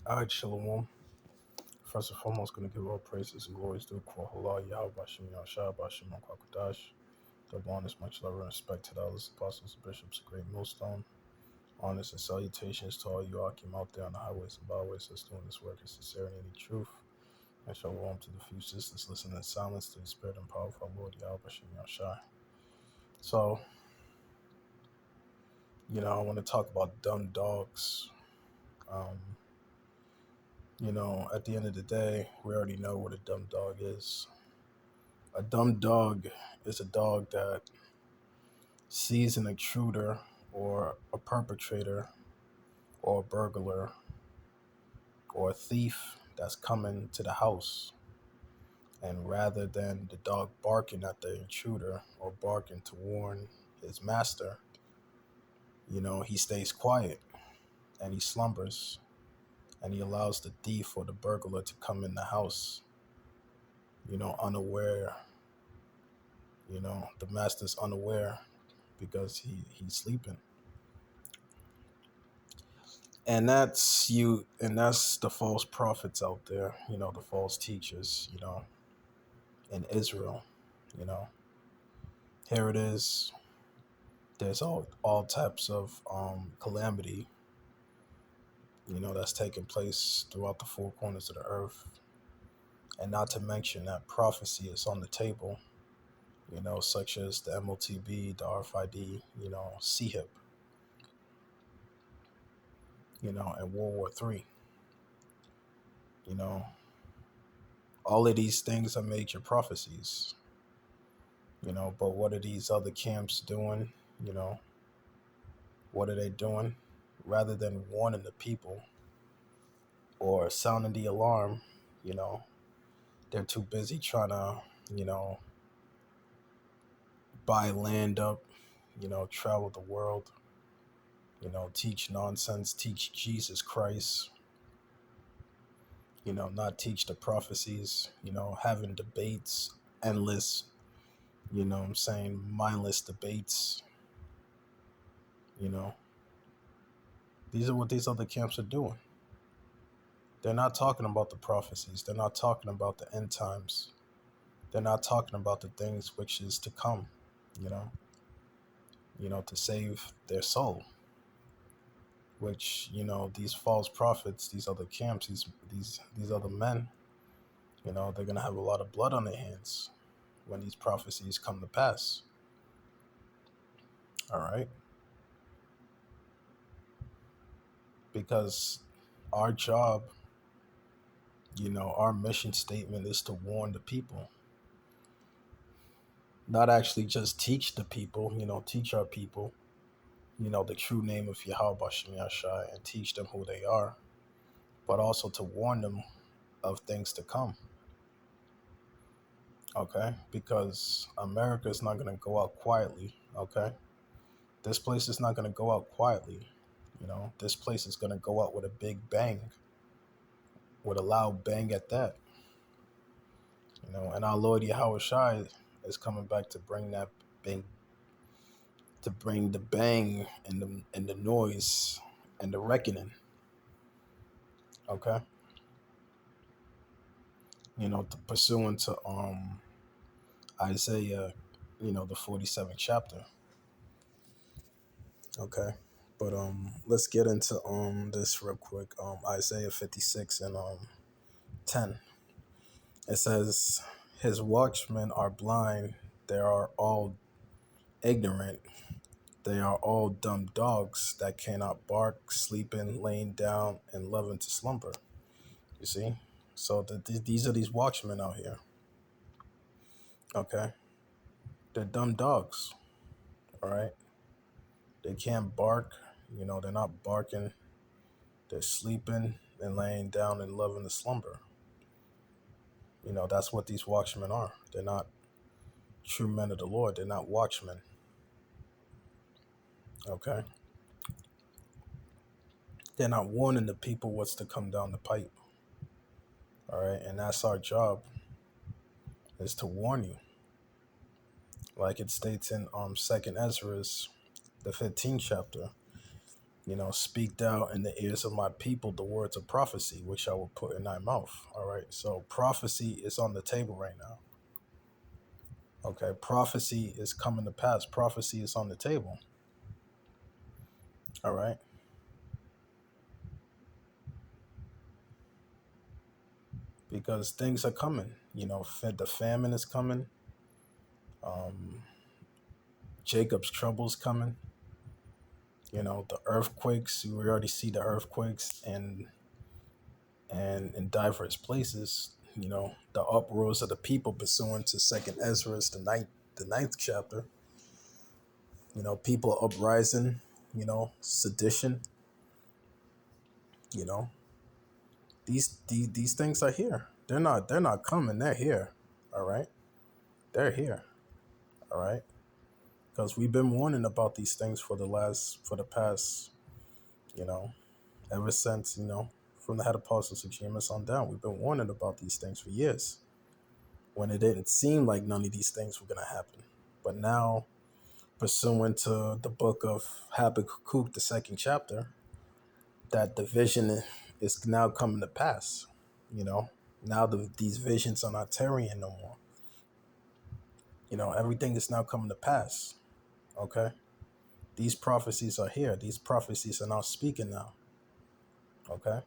All right, Shalom. First and foremost, going to give all praises and glories to Allah, Yahweh, Bashim, Yahshua, Bashim, Kwakadash. Double honors, much love and respect to the elders, apostles, bishops, a great millstone. Honors and salutations to all you Akim out there on the highways and byways that's doing this work in sincerity and in truth. And shalom to the few sisters listening in silence to the spirit and power of our Lord, Yahweh, Bashim, Yahshua. So, I want to talk about dumb dogs. Um, at the end of the day, we already know what a dumb dog is. A dumb dog is a dog that sees an intruder or a perpetrator or a burglar or a thief that's coming to the house. And rather than the dog barking at the intruder or barking to warn his master, he stays quiet and he slumbers and he allows the thief or the burglar to come in the house, unaware. The master's unaware because he's sleeping. And that's the false prophets out there, the false teachers, in Israel. you know Here it is. There's all types of calamity, that's taking place throughout the four corners of the earth. And not to mention that prophecy is on the table, such as the MOTB, the RFID, CHIP, and World War III. you know all of these things are major prophecies. But what are these other camps doing? you know what are they doing? Rather than warning the people or sounding the alarm, you know they're too busy trying to you know buy land up, travel the world, teach nonsense, teach Jesus Christ, not teach the prophecies, having debates, endless, I'm saying mindless debates. you know these are what these other camps are doing. They're not talking about the prophecies. They're not talking about the end times. They're not talking about the things which is to come, you know, to save their soul. Which, these false prophets, these other camps, these other men, they're gonna have a lot of blood on their hands when these prophecies come to pass. All right, because our job, our mission statement is to warn the people, not actually just teach the people, teach our people, the true name of Yahweh Bashim Yashai and teach them who they are, but also to warn them of things to come. Okay? Because America is not going to go out quietly. Okay? This place is not going to go out quietly. This place is going to go out with a big bang, with a loud bang at that. And our Lord Yahweh Shai is coming back to bring that bang, to bring the bang and the noise and the reckoning. Okay? Pursuant to Isaiah, the 47th chapter. Okay. But let's get into this real quick. Isaiah 56 and 10. It says, "His watchmen are blind, they are all ignorant, they are all dumb dogs that cannot bark, sleeping, laying down, and loving to slumber." You see? So these are these watchmen out here. Okay? They're dumb dogs. All right? They can't bark. They're not barking. They're sleeping and laying down and loving to slumber. That's what these watchmen are. They're not true men of the Lord. They're not watchmen. Okay? They're not warning the people what's to come down the pipe. All right? And that's our job, is to warn you. Like it states in 2nd Ezra, the 15th chapter. Speak thou in the ears of my people the words of prophecy, which I will put in thy mouth. All right. So prophecy is on the table right now. Okay. Prophecy is coming to pass. Prophecy is on the table. All right. Because things are coming. The famine is coming. Um, Jacob's trouble's coming. The earthquakes. We already see the earthquakes and in diverse places. The uproars of the people pursuant to Second Ezra, the ninth chapter. People uprising. Sedition. You know, these things are here. They're not coming. They're here. All right, they're here. All right, because we've been warning about these things for the past, you know, ever since from the head apostles of GMS on down. We've been warning about these things for years when it didn't seem like none of these things were gonna happen. But now, pursuant to the book of Habakkuk, the second chapter, that the vision is now coming to pass. You know, now these visions are not tarrying no more. Everything is now coming to pass. Okay, these prophecies are here. These prophecies are now speaking now. Okay,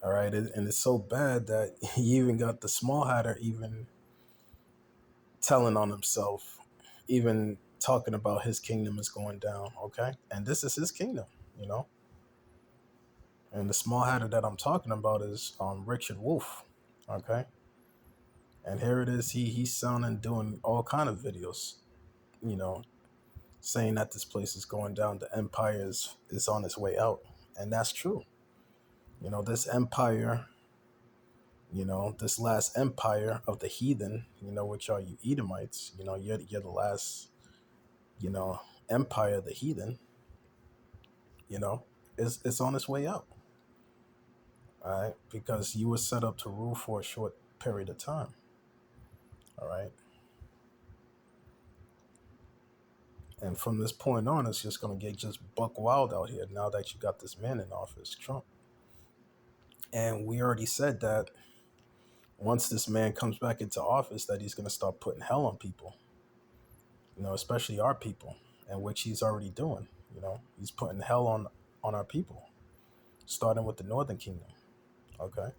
all right, and it's so bad that he even got the small hatter even telling on himself, even talking about his kingdom is going down. Okay, and this is his kingdom. You know, and the small hatter that I'm talking about is Richard Wolf. Okay, and here it is. He's sounding doing all kind of videos. You know, saying that this place is going down. The empire is on its way out, and that's true. This empire. This last empire of the heathen. Which are you Edomites? You're the last. You know, empire of the heathen. You know, it's on its way out. All right, because you were set up to rule for a short period of time. All right. And from this point on, it's just going to get just buck wild out here now that you got this man in office, Trump. And we already said that once this man comes back into office, that he's going to start putting hell on people, especially our people, and which he's already doing. He's putting hell on our people, starting with the Northern Kingdom. Okay.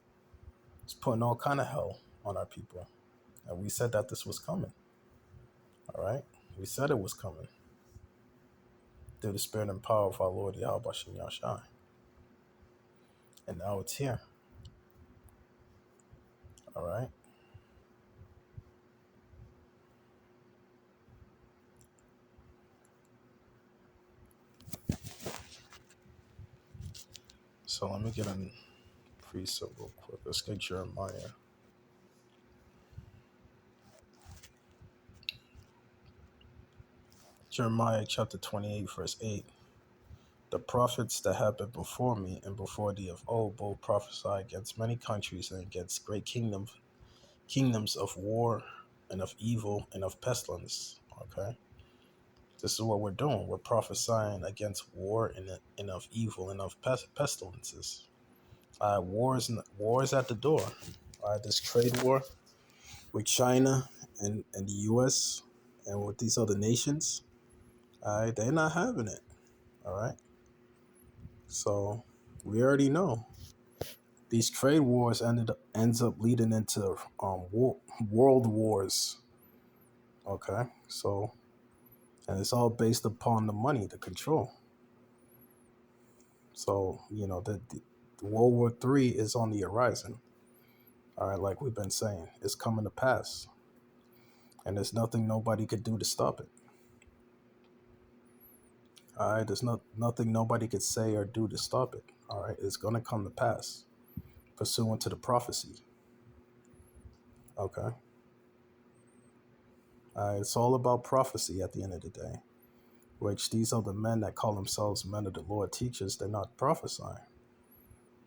He's putting all kind of hell on our people. And we said that this was coming. All right. We said it was coming through the spirit and power of our Lord Yahweh Bashem Yahshai. And now it's here. All right. So let me get a precept real quick. Let's get Jeremiah. Jeremiah chapter 28, verse 8. The prophets that have been before me and before thee of old both prophesy against many countries and against great kingdoms of war and of evil and of pestilence. Okay. This is what we're doing. We're prophesying against war and of evil and of pestilences. War is at the door. This trade war with China and the U.S. and with these other nations, they're not having it. All right. So we already know these trade wars ends up leading into world wars. Okay. So, and it's all based upon the money, the control. So the World War III is on the horizon. All right, like we've been saying, it's coming to pass, and there's nothing nobody could do to stop it. All right, there's nothing nobody could say or do to stop it. All right, it's gonna come to pass, pursuant to the prophecy. Okay. It's all about prophecy at the end of the day. Which these are the men that call themselves men of the Lord teachers. They're not prophesying.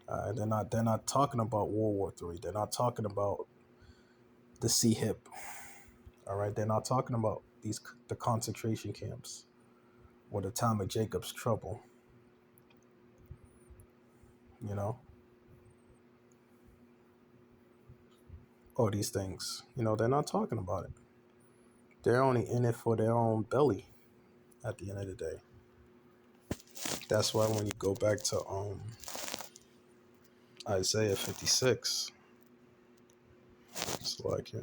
They're not talking about World War III. They're not talking about the Sea Hip. All right, they're not talking about the concentration camps. or the time of Jacob's trouble. You know, all these things. They're not talking about it. They're only in it for their own belly at the end of the day. That's why when you go back to Isaiah 56, it's like, yeah.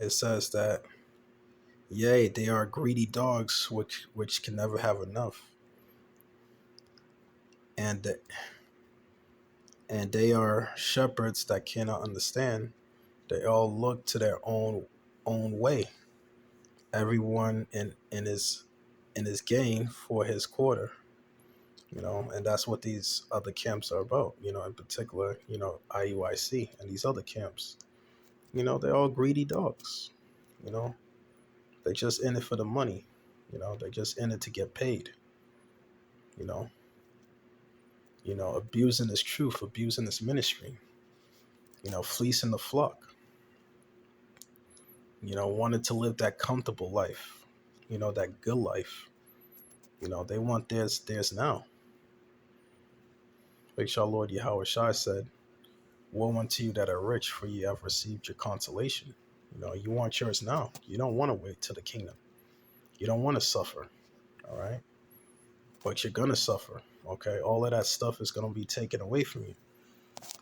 It says that, yea, they are greedy dogs which can never have enough. And and they are shepherds that cannot understand. They all look to their own way. Everyone in his gain for his quarter. And that's what these other camps are about. In particular, IUIC and these other camps. They're all greedy dogs. You know, they just in it for the money. They're just in it to get paid. You know, abusing his truth, abusing his ministry. Fleecing the flock. Wanted to live that comfortable life. That good life. They want theirs now. Like our Lord Yahweh Shai said, woe unto you that are rich, for ye have received your consolation. You want yours now. You don't want to wait till the kingdom. You don't want to suffer. All right. But you're going to suffer. Okay. All of that stuff is going to be taken away from you.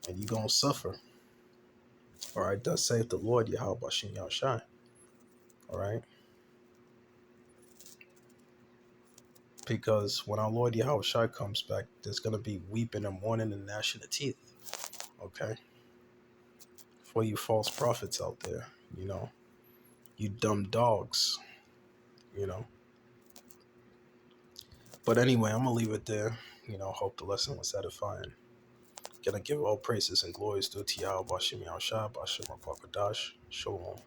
And you're going to suffer. All right. Thus saith the Lord Yahweh Bashem Yahushai. All right. Because when our Lord Yahweh Shai comes back, there's going to be weeping and mourning and gnashing of teeth. Okay. For you false prophets out there, you dumb dogs, you know. But anyway, I'm going to leave it there. Hope the lesson was edifying. Gonna give all praises and glories due to Yahweh Bashem Yahushua, Bashem Rakakadash, Shalom.